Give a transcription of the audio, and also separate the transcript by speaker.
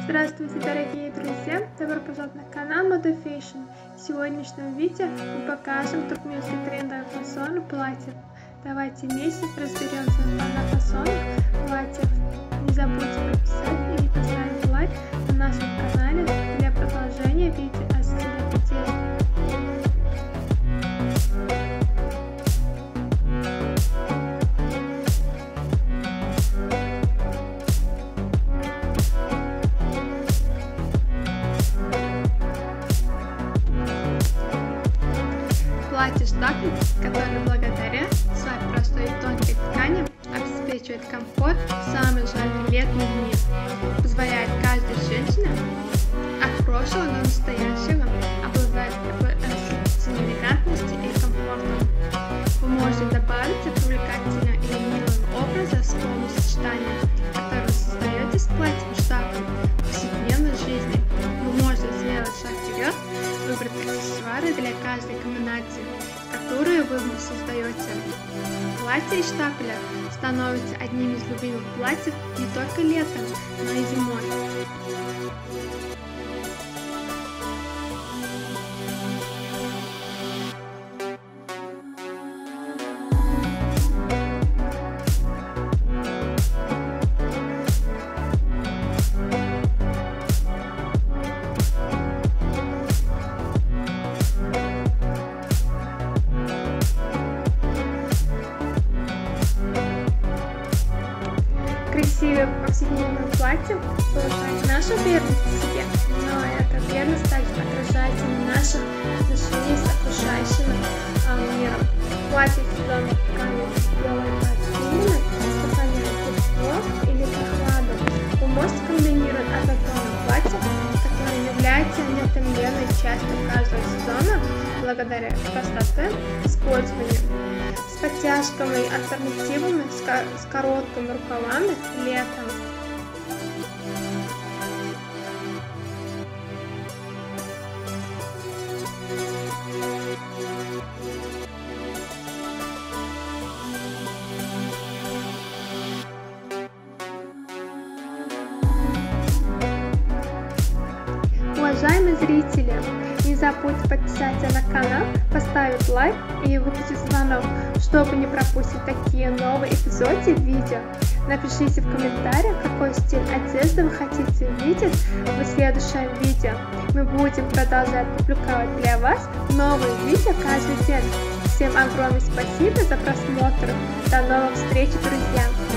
Speaker 1: Здравствуйте, дорогие друзья! Добро пожаловать на канал Moda Fashion. В сегодняшнем видео мы покажем туркменский трендовый фасон платьев. Давайте вместе разберемся на фасонах платьев. Не забудьте подписаться и поставить лайк на нашем канале для продолжения видео о стиле одежды. Платье штапель, которое благодаря своей простой и тонкой ткани обеспечивает комфорт в самые жаркие летние дни, позволяет каждой женщине от прошлого до настоящего обладать элегантностью и комфортом. Вы можете добавить привлекательного и милого образа с помощью сочетания, которое вы создаете с платьем штапель в повседневной жизни. Вы можете сделать шаг вперед, выбрать аксессуары для каждой комбинации, которые вы создаете. Платье из штапеля становится одним из любимых платьев не только летом, но и зимой. Красивое повседневное платье повышает нашу верность себе, но эта верность также отражается на наших отношениях с окружающим миром. Платье сезонной ткани делает активной, сохраняет тепло или прохладу. Вы можете комбинировать однотонное платье, которое является неотъемлемой частью каждого сезона благодаря простоте использования, с подтяжками и альтернативами с короткими рукавами летом. Уважаемые зрители, не забудьте подписаться на канал, поставить лайк и выключить звонок, чтобы не пропустить такие новые эпизоды видео. Напишите в комментариях, какой стиль одежды вы хотите увидеть в следующем видео. Мы будем продолжать публиковать для вас новые видео каждый день. Всем огромное спасибо за просмотр. До новых встреч, друзья!